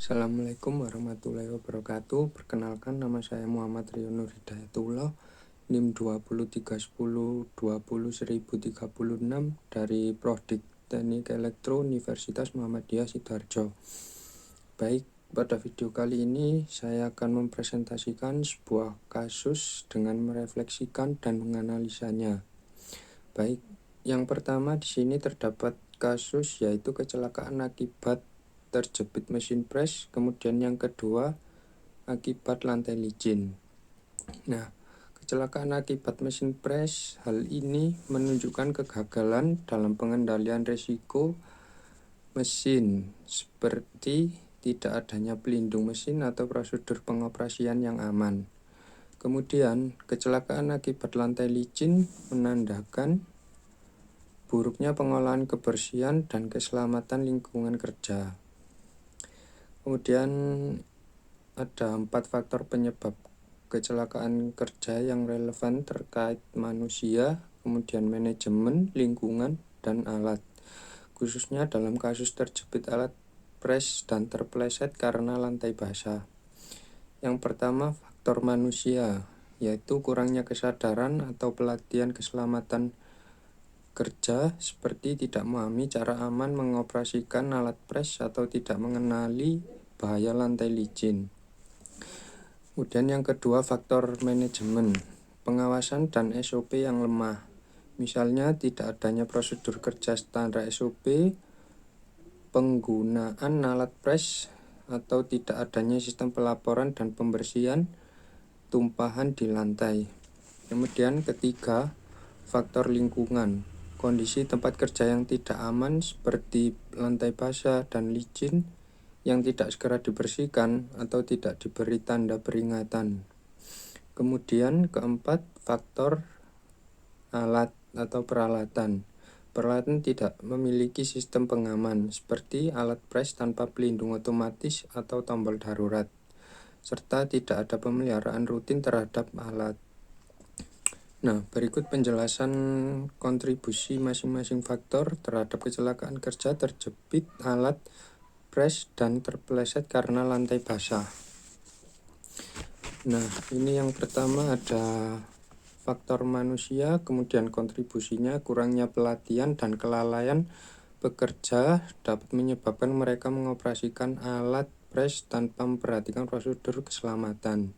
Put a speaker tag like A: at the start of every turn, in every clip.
A: Assalamualaikum warahmatullahi wabarakatuh. Perkenalkan, nama saya Muhammad Rio Nur Hidayatullah, NIM 2310201036 dari Prodi Teknik Elektro Universitas Muhammadiyah Sidoarjo. Baik, pada video kali ini saya akan mempresentasikan sebuah kasus dengan merefleksikan dan menganalisanya. Baik, yang pertama di sini terdapat kasus yaitu kecelakaan akibat terjepit mesin press, kemudian yang kedua akibat lantai licin. Nah, kecelakaan akibat mesin press, hal ini menunjukkan kegagalan dalam pengendalian risiko mesin seperti tidak adanya pelindung mesin atau prosedur pengoperasian yang aman. Kemudian, kecelakaan akibat lantai licin menandakan buruknya pengolahan kebersihan dan keselamatan lingkungan kerja. Kemudian ada 4 faktor penyebab kecelakaan kerja yang relevan terkait manusia, kemudian manajemen, lingkungan, dan alat. Khususnya dalam kasus terjepit alat press dan terpeleset karena lantai basah. Yang pertama, faktor manusia, yaitu kurangnya kesadaran atau pelatihan keselamatan kerja seperti tidak memahami cara aman mengoperasikan alat press atau tidak mengenali bahaya lantai licin. Kemudian yang kedua, faktor manajemen, pengawasan dan SOP yang lemah. Misalnya tidak adanya prosedur kerja standar SOP, penggunaan alat press, atau tidak adanya sistem pelaporan dan pembersihan tumpahan di lantai. Kemudian ketiga, faktor lingkungan, kondisi tempat kerja yang tidak aman seperti lantai basah dan licin yang tidak segera dibersihkan atau tidak diberi tanda peringatan. Kemudian keempat, faktor alat atau peralatan. Peralatan tidak memiliki sistem pengaman seperti alat press tanpa pelindung otomatis atau tombol darurat, serta tidak ada pemeliharaan rutin terhadap alat. Nah, berikut penjelasan kontribusi masing-masing faktor terhadap kecelakaan kerja terjepit alat press dan terpeleset karena lantai basah. Nah, ini yang pertama ada faktor manusia, kemudian kontribusinya kurangnya pelatihan dan kelalaian pekerja dapat menyebabkan mereka mengoperasikan alat press tanpa memperhatikan prosedur keselamatan,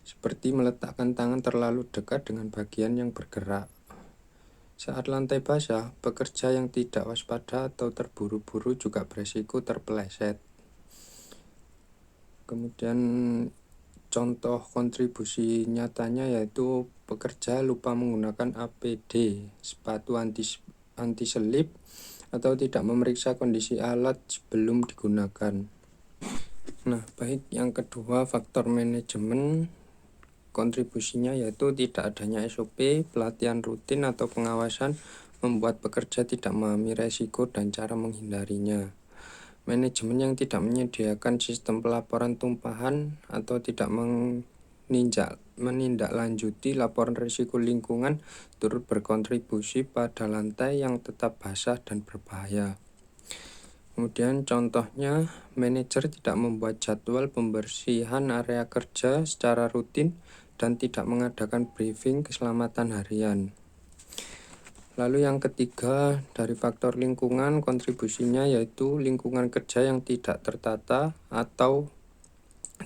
A: seperti meletakkan tangan terlalu dekat dengan bagian yang bergerak. Saat lantai basah, pekerja yang tidak waspada atau terburu-buru juga beresiko terpeleset. Kemudian contoh kontribusi nyatanya yaitu pekerja lupa menggunakan APD, sepatu anti-selip, atau tidak memeriksa kondisi alat sebelum digunakan. Nah, baik, yang kedua faktor manajemen, kontribusinya yaitu tidak adanya SOP, pelatihan rutin atau pengawasan membuat pekerja tidak memahami resiko dan cara menghindarinya. Manajemen yang tidak menyediakan sistem pelaporan tumpahan atau tidak menindaklanjuti laporan risiko lingkungan turut berkontribusi pada lantai yang tetap basah dan berbahaya. Kemudian contohnya, manajer tidak membuat jadwal pembersihan area kerja secara rutin dan tidak mengadakan briefing keselamatan harian. Lalu yang ketiga, dari faktor lingkungan, kontribusinya yaitu lingkungan kerja yang tidak tertata atau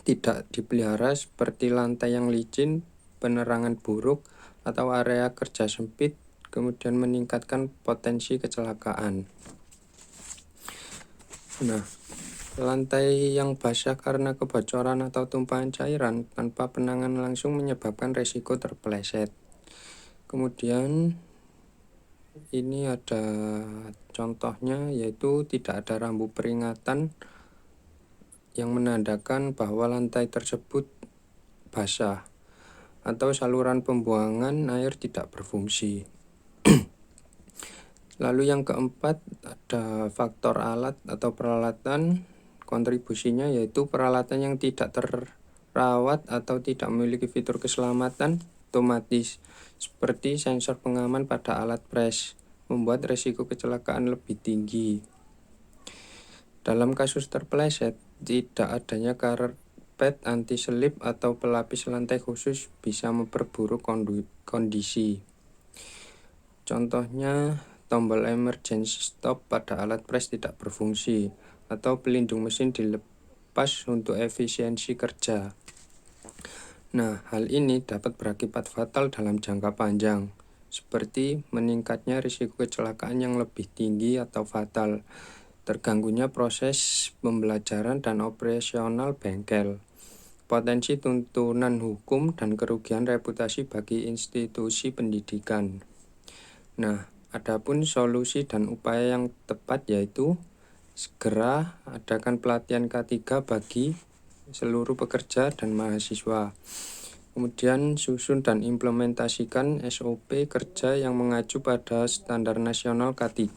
A: tidak dipelihara seperti lantai yang licin, penerangan buruk, atau area kerja sempit, kemudian meningkatkan potensi kecelakaan. Nah, lantai yang basah karena kebocoran atau tumpahan cairan tanpa penanganan langsung menyebabkan resiko terpeleset. Kemudian ini ada contohnya yaitu tidak ada rambu peringatan yang menandakan bahwa lantai tersebut basah atau saluran pembuangan air tidak berfungsi. Lalu yang keempat ada faktor alat atau peralatan, kontribusinya yaitu peralatan yang tidak terawat atau tidak memiliki fitur keselamatan otomatis seperti sensor pengaman pada alat press, membuat resiko kecelakaan lebih tinggi. Dalam kasus terpeleset, Tidak adanya karpet anti-selip atau pelapis lantai khusus bisa memperburuk kondisi. Contohnya, tombol emergency stop pada alat pres tidak berfungsi, atau pelindung mesin dilepas untuk efisiensi kerja. Nah, hal ini dapat berakibat fatal dalam jangka panjang, seperti meningkatnya risiko kecelakaan yang lebih tinggi atau fatal, terganggunya proses pembelajaran dan operasional bengkel, potensi tuntutan hukum, dan kerugian reputasi bagi institusi pendidikan. Nah, adapun solusi dan upaya yang tepat yaitu segera adakan pelatihan K3 bagi seluruh pekerja dan mahasiswa. Kemudian susun dan implementasikan SOP kerja yang mengacu pada standar nasional K3.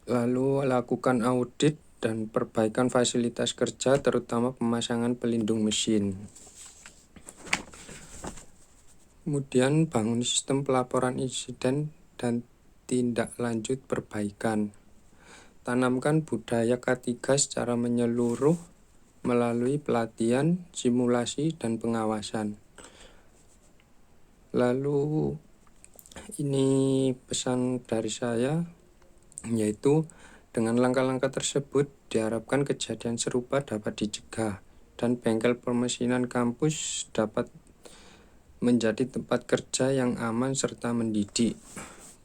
A: Lalu lakukan audit dan perbaikan fasilitas kerja, terutama pemasangan pelindung mesin. Kemudian bangun sistem pelaporan insiden dan tindak lanjut perbaikan. Tanamkan budaya K3 secara menyeluruh melalui pelatihan, simulasi, dan pengawasan. Lalu ini pesan dari saya, yaitu dengan langkah-langkah tersebut diharapkan kejadian serupa dapat dicegah dan bengkel permesinan kampus dapat menjadi tempat kerja yang aman serta mendidik.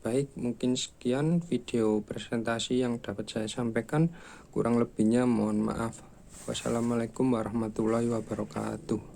A: Baik, mungkin sekian video presentasi yang dapat saya sampaikan. Kurang lebihnya mohon maaf. Wassalamualaikum warahmatullahi wabarakatuh.